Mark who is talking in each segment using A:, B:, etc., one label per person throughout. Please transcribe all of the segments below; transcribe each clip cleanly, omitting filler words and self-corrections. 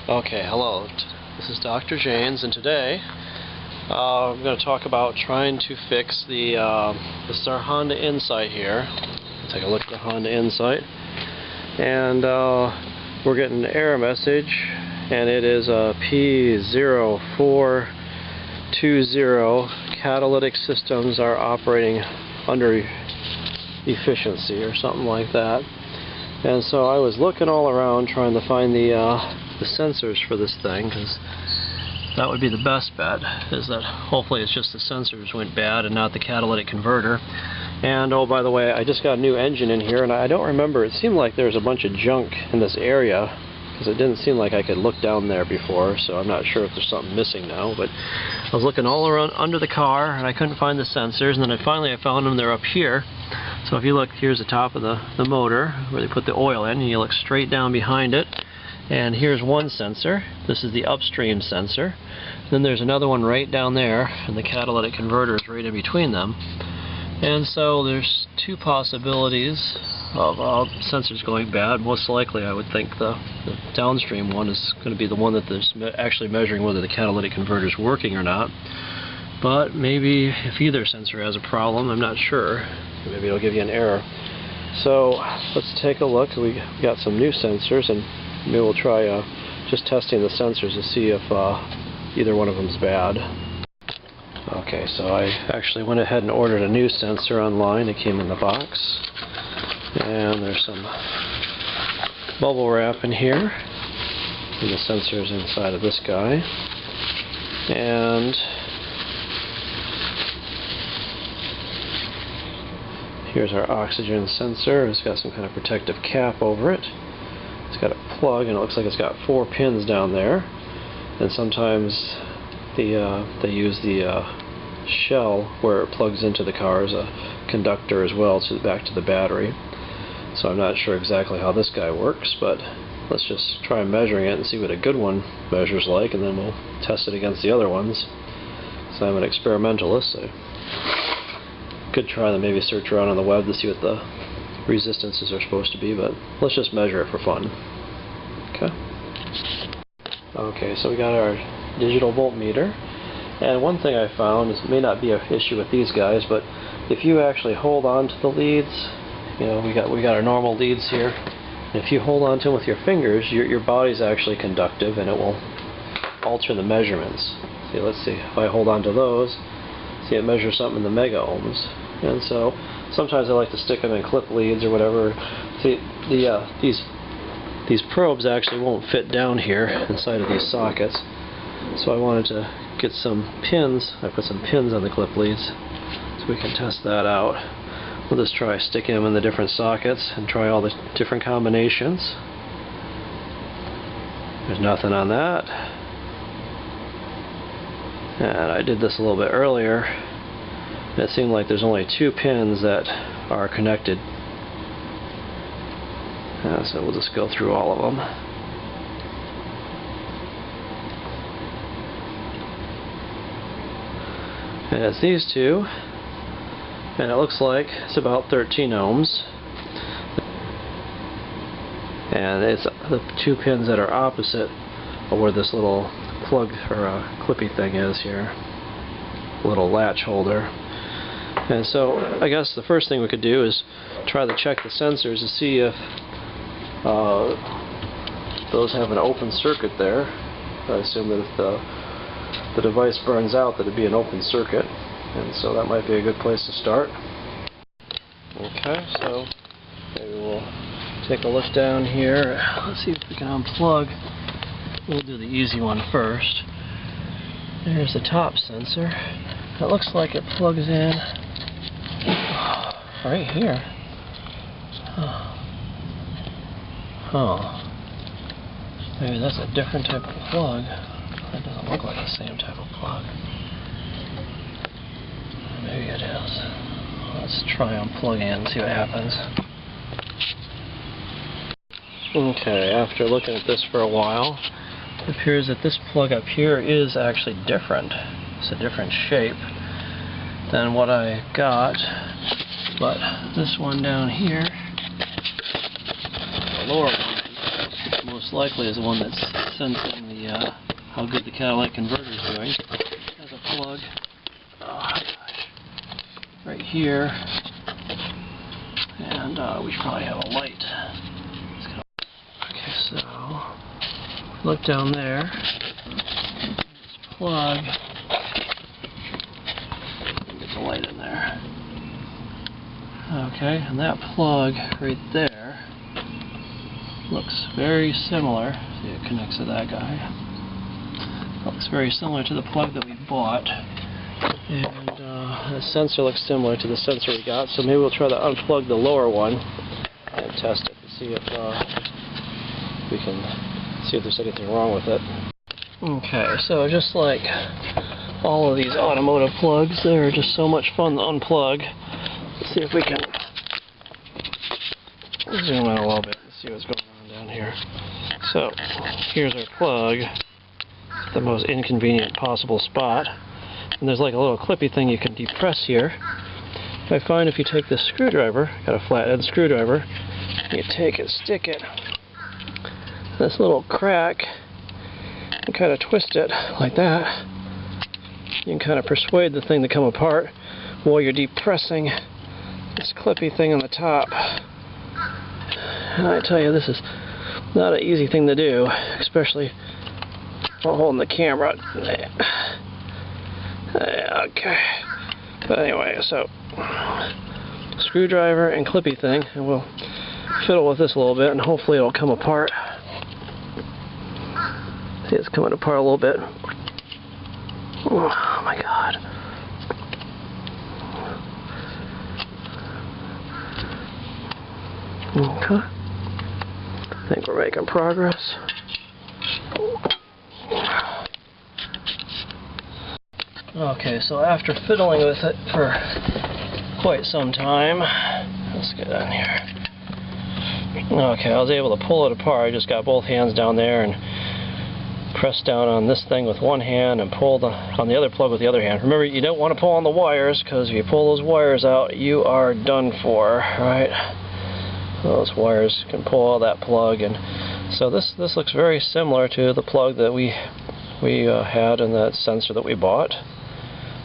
A: Okay, hello. This is Dr. Janes, and today I'm going to talk about trying to fix this is our Honda Insight here. Take a look at the Honda Insight, and we're getting an error message, and it is a P0420. Catalytic systems are operating under efficiency or something like that. And so I was looking all around trying to find the sensors for this thing, because that would be the best bet, is that hopefully it's just the sensors went bad and not the catalytic converter. And oh, by the way, I just got a new engine in here, and I don't remember, it seemed like there was a bunch of junk in this area, because it didn't seem like I could look down there before, so I'm not sure if there's something missing now. But I was looking all around under the car, and I couldn't find the sensors, and then I finally found them. They're up here. So if you look, here's the top of the motor, where they put the oil in, and you look straight down behind it, and here's one sensor. This is the upstream sensor. Then there's another one right down there, and the catalytic converter is right in between them. And so there's two possibilities of sensors going bad. Most likely, I would think the downstream one is going to be the one that is actually measuring whether the catalytic converter is working or not. But maybe if either sensor has a problem, I'm not sure. Maybe it'll give you an error. So let's take a look. We got some new sensors, and maybe we'll try just testing the sensors to see if either one of them is bad. Okay, so I actually went ahead and ordered a new sensor online. It came in the box. And there's some bubble wrap in here. And the sensor's inside of this guy. And here's our oxygen sensor. It's got some kind of protective cap over it. It's got a plug, and it looks like it's got 4 pins down there. And sometimes they use the shell where it plugs into the car as a conductor as well back to the battery. So I'm not sure exactly how this guy works, but let's just try measuring it and see what a good one measures like, and then we'll test it against the other ones. So I'm an experimentalist, so I could try to maybe search around on the web to see what the resistances are supposed to be, but let's just measure it for fun. Okay, so we got our digital voltmeter, and one thing I found is, it may not be an issue with these guys, but if you actually hold on to the leads, you know, we got our normal leads here, and if you hold on to them with your fingers, your body's actually conductive, and it will alter the measurements. See, let's see, if I hold on to those, see, it measures something in the mega ohms. And so sometimes I like to stick them in clip leads or whatever. See, these probes actually won't fit down here inside of these sockets, so I wanted to get some pins. I put some pins on the clip leads so we can test that out. We'll just try sticking them in the different sockets and try all the different combinations. There's nothing on that. And I did this a little bit earlier, and it seemed like there's only 2 pins that are connected. So we'll just go through all of them. And it's these two, and it looks like it's about 13 ohms. And it's the 2 pins that are opposite of where this little plug or clippy thing is here, little latch holder. And so I guess the first thing we could do is try to check the sensors to see if those have an open circuit there. I assume that if the device burns out, that it'd be an open circuit, and so that might be a good place to start. Okay, so maybe we'll take a look down here. Let's see if we can unplug. We'll do the easy one first. There's the top sensor. It looks like it plugs in right here. Oh, maybe that's a different type of plug. That doesn't look like the same type of plug. Maybe it is. Let's try unplugging it and see what happens. Okay, after looking at this for a while, it appears that this plug up here is actually different. It's a different shape than what I got, but this one down here, the lower one, most likely is the one that's sensing the how good the catalytic converter is doing. Has a plug right here, and we should probably have a light. Okay, so look down there. This plug. Get the light in there. Okay, and that plug right there looks very similar. See, it connects to that guy. Looks very similar to the plug that we bought, and the sensor looks similar to the sensor we got. So maybe we'll try to unplug the lower one and test it to see if we can see if there's anything wrong with it. Okay, so just like all of these automotive plugs, they're just so much fun to unplug. Let's see if we can zoom in a little bit and see what's going on down here. So here's our plug. The most inconvenient possible spot, and there's like a little clippy thing you can depress here. I find if you take this screwdriver, got a flathead screwdriver, you take it, stick it, this little crack, and kind of twist it like that. You can kind of persuade the thing to come apart while you're depressing this clippy thing on the top. And I tell you, this is not an easy thing to do, especially while holding the camera. Okay. But anyway, so screwdriver and clippy thing, and we'll fiddle with this a little bit, and hopefully it'll come apart. See, it's coming apart a little bit. Oh my God. Okay. I think we're making progress. Okay, so after fiddling with it for quite some time, let's get down here. Okay, I was able to pull it apart. I just got both hands down there and pressed down on this thing with one hand and pulled on the other plug with the other hand. Remember, you don't want to pull on the wires, because if you pull those wires out, you are done for, right? Those wires can pull all that plug, and so this looks very similar to the plug that we had in that sensor that we bought.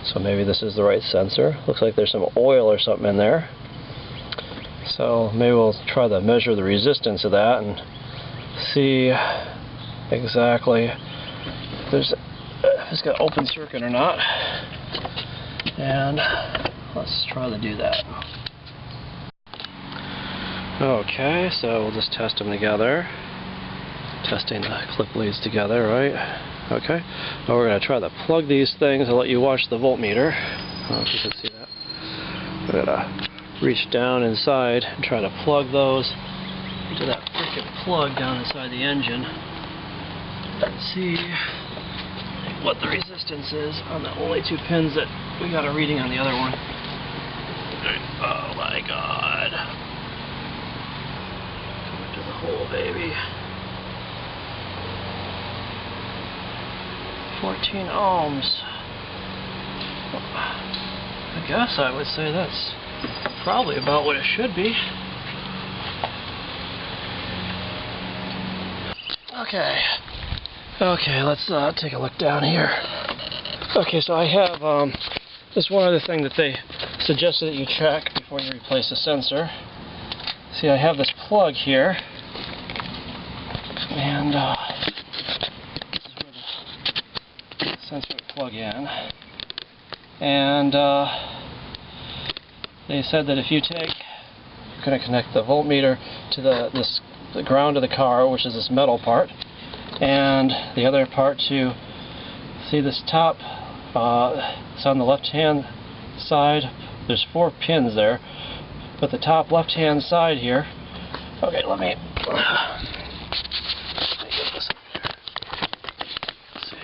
A: So maybe this is the right sensor. Looks like there's some oil or something in there. So maybe we'll try to measure the resistance of that and see exactly if it's got open circuit or not. And let's try to do that. Okay, so we'll just test them together. Testing the clip leads together, right? Okay. Now we're going to try to plug these things. I'll let you watch the voltmeter. I don't know if you can see that. We're going to reach down inside and try to plug those into that frickin' plug down inside the engine and see what the resistance is on the only two pins that we got a reading on the other one. Oh my God. Coming to the hole, baby. 14 ohms. I guess I would say that's probably about what it should be. Okay. Okay, let's take a look down here. Okay, so I have just one other thing that they suggested that you check before you replace the sensor. See, I have this plug here, and this is where the sensor would plug in. And they said that if you take, you're going to connect the voltmeter to the ground of the car, which is this metal part, and the other part to, see this top, it's on the left hand side, there's 4 pins there, but the top left hand side here, okay, let me get this up here. Let's see.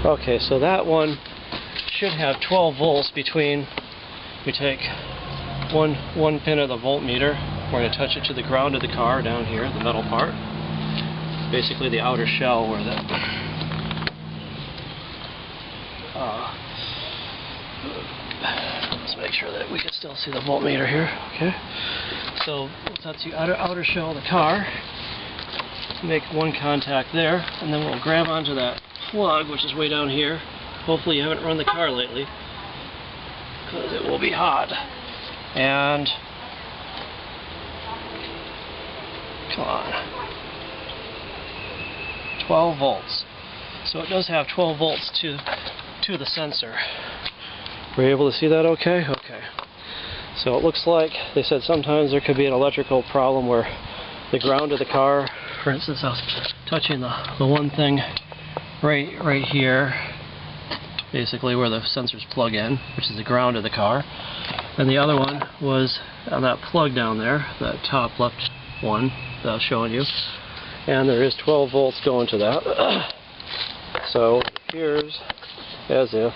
A: Okay, so that one should have 12 volts between, we take one pin of the voltmeter. We're going to touch it to the ground of the car down here, the metal part. Basically the outer shell where the let's make sure that we can still see the voltmeter here. Okay. So we'll touch the outer shell of the car. Make one contact there, and then we'll grab onto that plug, which is way down here. Hopefully you haven't run the car lately, because it will be hot. And come on, 12 volts. So it does have 12 volts to the sensor. Were you able to see that okay? Okay. So it looks like they said sometimes there could be an electrical problem where the ground of the car, for instance, I was touching the one thing right here, basically where the sensors plug in, which is the ground of the car. And the other one was on that plug down there, that top left one that I was showing you. And there is 12 volts going to that. So it appears as if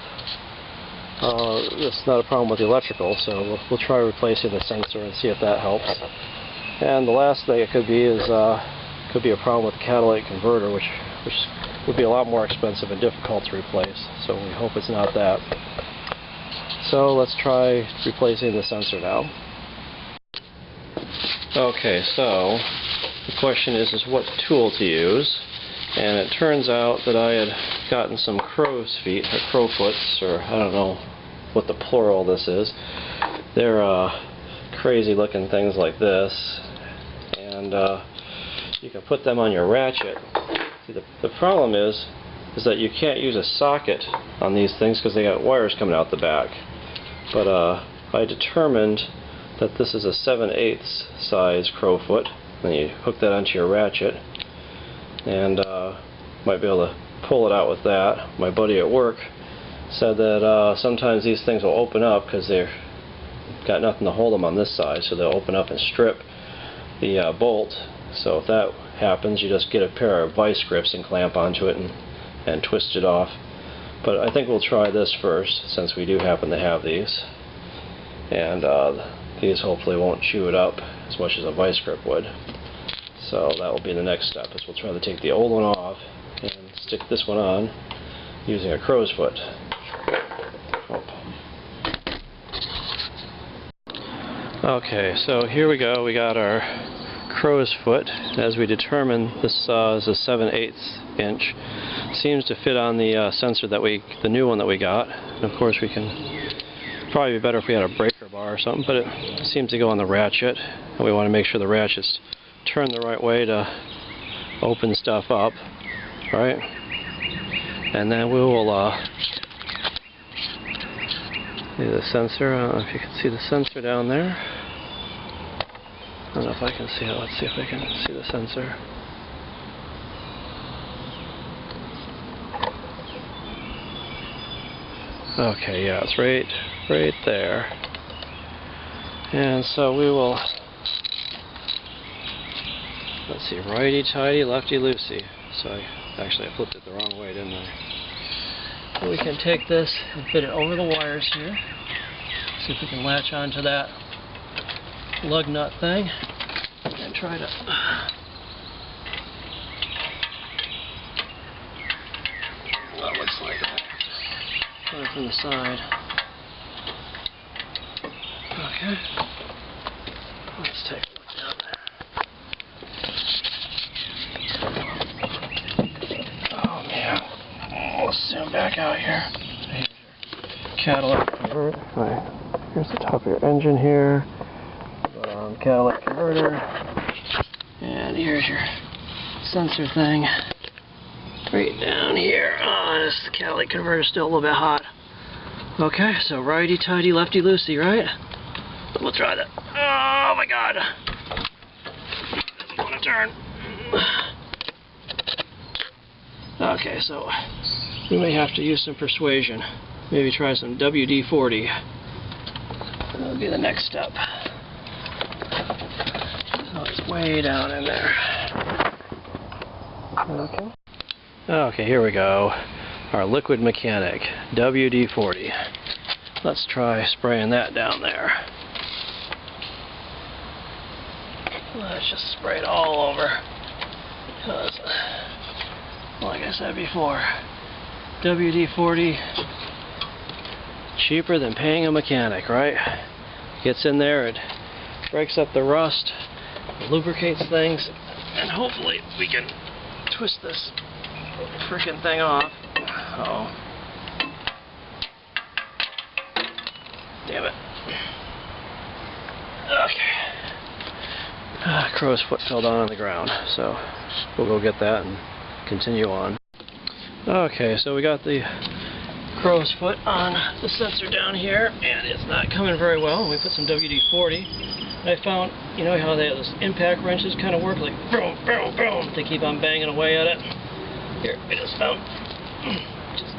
A: it's not a problem with the electrical, so we'll try replacing the sensor and see if that helps. And the last thing it could be is could be a problem with the catalytic converter, which would be a lot more expensive and difficult to replace. So we hope it's not that. So let's try replacing the sensor now. Okay, so the question is what tool to use. And it turns out that I had gotten some crow's feet, or crowfoots, or I don't know what the plural of this is. They're crazy looking things like this, and you can put them on your ratchet. See, the problem is that you can't use a socket on these things because they got wires coming out the back. But I determined that this is a 7/8 size crowfoot, and you hook that onto your ratchet, and might be able to pull it out with that. My buddy at work said that sometimes these things will open up because they've got nothing to hold them on this side, so they'll open up and strip the bolt. So if that happens, you just get a pair of vice grips and clamp onto it and twist it off. But I think we'll try this first, since we do happen to have these. And these hopefully won't chew it up as much as a vice grip would. So that will be the next step, is we'll try to take the old one off and stick this one on using a crow's foot. Okay, so here we go. We got our crow's foot. As we determined, this is a 7/8 inch. Seems to fit on the sensor that the new one that we got. And of course, we can probably be better if we had a breaker bar or something, but it seems to go on the ratchet, and we want to make sure the ratchet's turned the right way to open stuff up, right? And then we will see the sensor. I don't know if you can see the sensor down there. I don't know if I can see it. Let's see if I can see the sensor. Okay, yeah, it's right there. And so we will, let's see, righty-tighty, lefty-loosey. So I flipped it the wrong way, didn't I? So we can take this and fit it over the wires here. See if we can latch onto that lug nut thing and try to well, it looks like that. Try it from the side. Okay. Let's take a look down there. Oh man. Let's zoom back out here. Here's your catalytic converter. Right. Here's the top of your engine here. Catalytic converter. And here's your sensor thing. Right down here. Oh, this catalytic converter is still a little bit hot. Okay, so righty-tighty, lefty-loosey, right? We'll try that. Oh my god. Doesn't want to turn. Okay, so we may have to use some persuasion. Maybe try some WD-40. That'll be the next step. So it's way down in there. Okay. Okay, here we go. Our liquid mechanic, WD-40. Let's try spraying that down there. Let's just spray it all over. Because, like I said before, WD-40, cheaper than paying a mechanic, right? Gets in there, it breaks up the rust, lubricates things, and hopefully we can twist this freaking thing off. Oh. Damn it. Okay. Crow's foot fell down on the ground, so we'll go get that and continue on. Okay, so we got the crow's foot on the sensor down here, and it's not coming very well. We put some WD-40. I found, you know how those impact wrenches kind of work, like boom, boom, boom. They keep on banging away at it. Here, I just found, just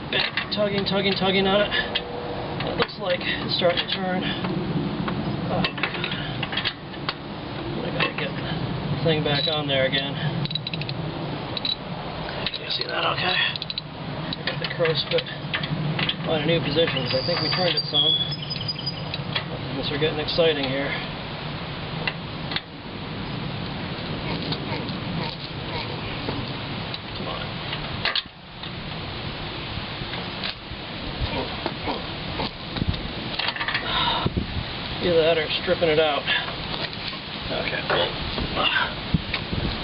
A: tugging on it. It looks like it's starting to turn. Oh my god. I gotta get the thing back on there again. Can you see that okay? I got the crow's foot on a new position because I think we turned it some. Things are getting exciting here. Come on. Either that or stripping it out. Okay,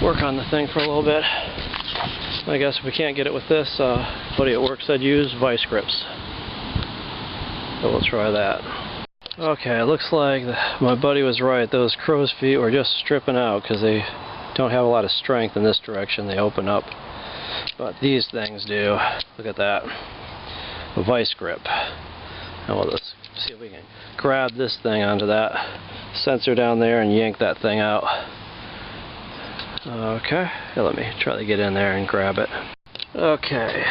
A: we'll work on the thing for a little bit. I guess if we can't get it with this, buddy at work said use vice grips. So we'll try that. Okay, it looks like my buddy was right. Those crow's feet were just stripping out because they don't have a lot of strength in this direction. They open up. But these things do. Look at that. A vice grip. Now we'll just see if we can grab this thing onto that sensor down there and yank that thing out. Okay, let me try to get in there and grab it. Okay,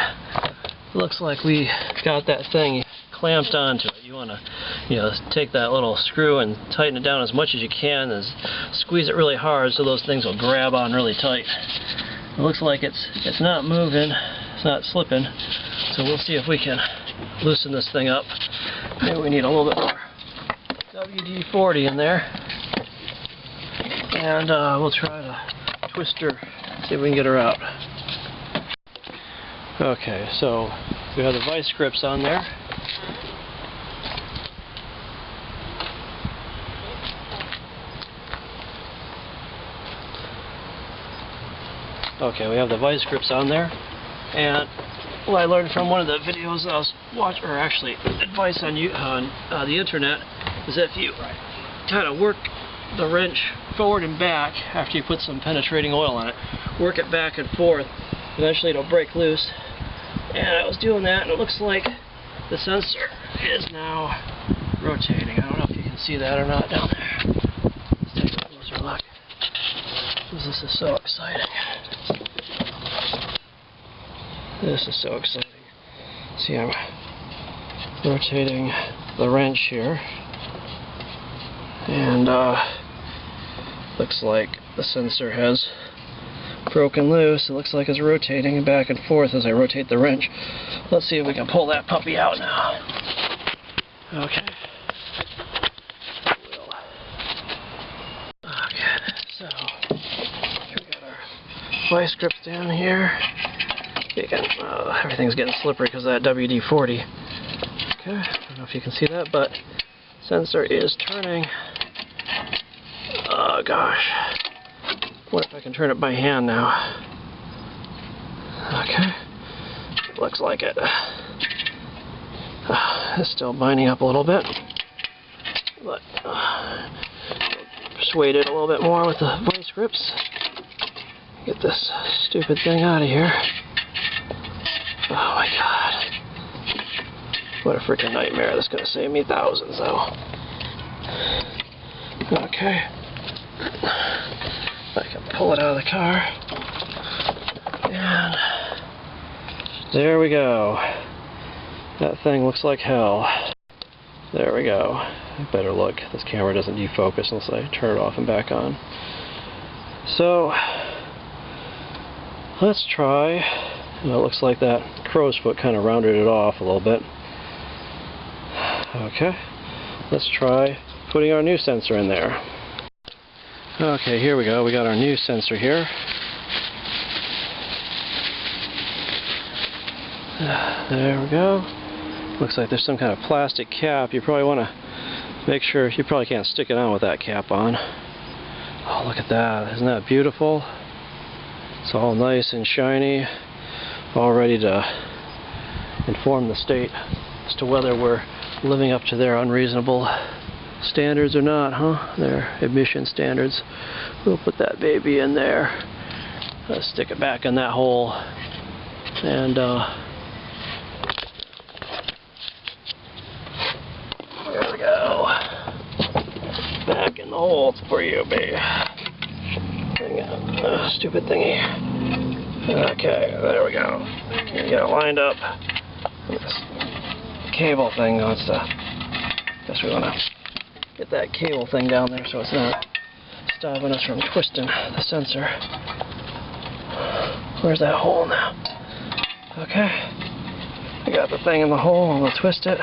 A: looks like we got that thing clamped onto it. You want to, take that little screw and tighten it down as much as you can, and squeeze it really hard so those things will grab on really tight. It looks like it's not moving, it's not slipping, so we'll see if we can loosen this thing up. Maybe we need a little bit more WD-40 in there, and we'll try to twist her, see if we can get her out. Okay, so we have the vice grips on there. Okay, we have the vice grips on there, and what I learned from one of the videos I was watching, or actually advice on the internet, is that if you kind of work the wrench forward and back after you put some penetrating oil on it, work it back and forth, eventually it'll break loose. And I was doing that, and it looks like the sensor is now rotating. I don't know if you can see that or not down there. Let's take a closer look. This is so exciting. This is so exciting. See, I'm rotating the wrench here, and looks like the sensor has broken loose. It looks like it's rotating back and forth as I rotate the wrench. Let's see if we can pull that puppy out now. Okay. Okay, so we got our vice grips down here. Everything's getting slippery because of that WD-40. Okay, I don't know if you can see that, but sensor is turning. Oh gosh. What if I can turn it by hand now? Okay. Looks like it. It's still binding up a little bit. But persuade it a little bit more with the vice grips. Get this stupid thing out of here. Oh my god. What a freaking nightmare. That's going to save me thousands though. Okay. I can pull it out of the car. And there we go. That thing looks like hell. There we go. Better look. This camera doesn't defocus unless I turn it off and back on. So, let's try. It looks like that crow's foot kind of rounded it off a little bit. Okay. Let's try putting our new sensor in there. Okay, here we go. We got our new sensor here. There we go. Looks like there's some kind of plastic cap. You probably want to make sure, you probably can't stick it on with that cap on. Oh, look at that. Isn't that beautiful? It's all nice and shiny, all ready to inform the state as to whether we're living up to their unreasonable standards or not, huh? Their emission standards. We'll put that baby in there. Let's stick it back in that hole. And there we go. Back in the hole for you, babe. Stupid thingy. Okay, there we go. Get it lined up. This cable thing wants to. Guess we want to get that cable thing down there so it's not stopping us from twisting the sensor. Where's that hole now? Okay. I got the thing in the hole, and we'll twist it.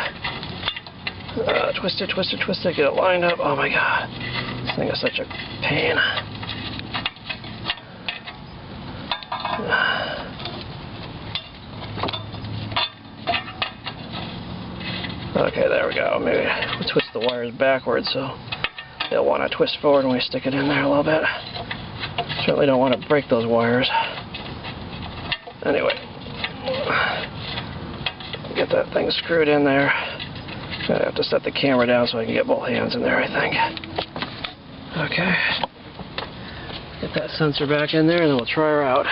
A: Twist it, twist it, twist it, get it lined up. Oh my god. This thing is such a pain. Okay, there we go. Maybe we'll twist the wires backwards so they'll want to twist forward when we stick it in there a little bit. Certainly don't want to break those wires. Anyway, get that thing screwed in there. I have to set the camera down so I can get both hands in there, I think. Okay. Get that sensor back in there and then we'll try her out.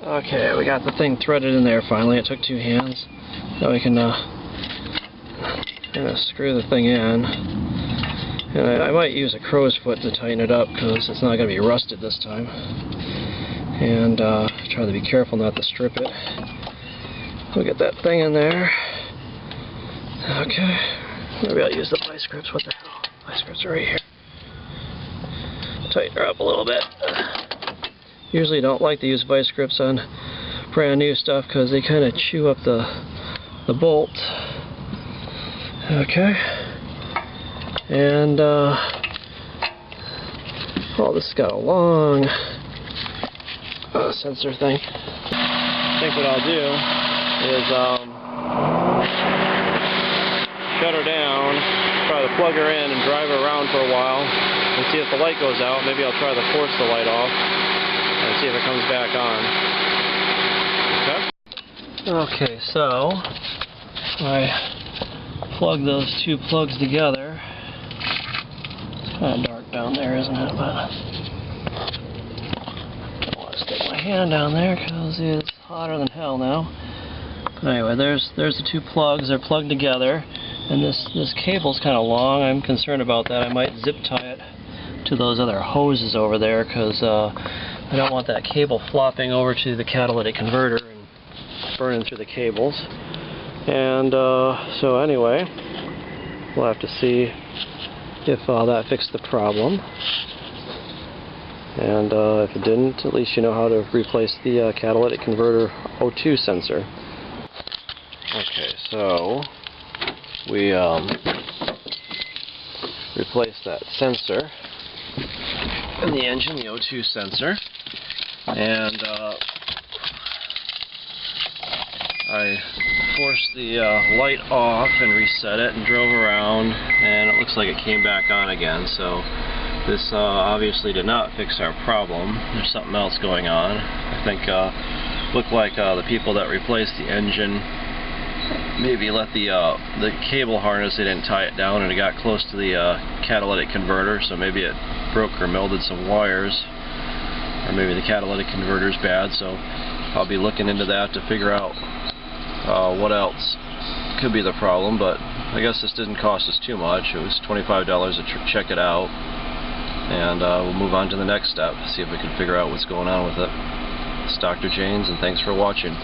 A: Okay, we got the thing threaded in there finally. It took 2 hands. Now we can screw the thing in. And I might use a crow's foot to tighten it up because it's not going to be rusted this time. And try to be careful not to strip it. We'll get that thing in there. Okay. Maybe I'll use the vice grips. What the hell? Vice grips are right here. Tighten her up a little bit. Usually don't like to use vice grips on brand new stuff because they kind of chew up the bolt. Okay. And oh, this has got a long sensor thing. I think what I'll do is shut her down, try to plug her in and drive her around for a while and see if the light goes out. Maybe I'll try to force the light off and see if it comes back on. Okay. Okay, so I plug those 2 plugs together. It's kind of dark down there, isn't it? But I don't want to stick my hand down there because it's hotter than hell now. Anyway, there's the 2 plugs. They're plugged together, and this cable's kind of long. I'm concerned about that. I might zip tie it to those other hoses over there because I don't want that cable flopping over to the catalytic converter and burning through the cables. And so anyway, we'll have to see if that fixed the problem. And if it didn't, at least you know how to replace the catalytic converter O2 sensor. Okay, so we replaced that sensor in the engine, the O2 sensor, and I forced the light off and reset it and drove around, and it looks like it came back on again. So this obviously did not fix our problem. There's something else going on. I think looked like the people that replaced the engine maybe let the cable harness, they didn't tie it down, and it got close to the catalytic converter, so maybe it broke or melded some wires, or maybe the catalytic converter's bad. So I'll be looking into that to figure out what else could be the problem. But I guess this didn't cost us too much. It was $25 to check it out, and we'll move on to the next step, see if we can figure out what's going on with it. It's Dr. Janes, and thanks for watching.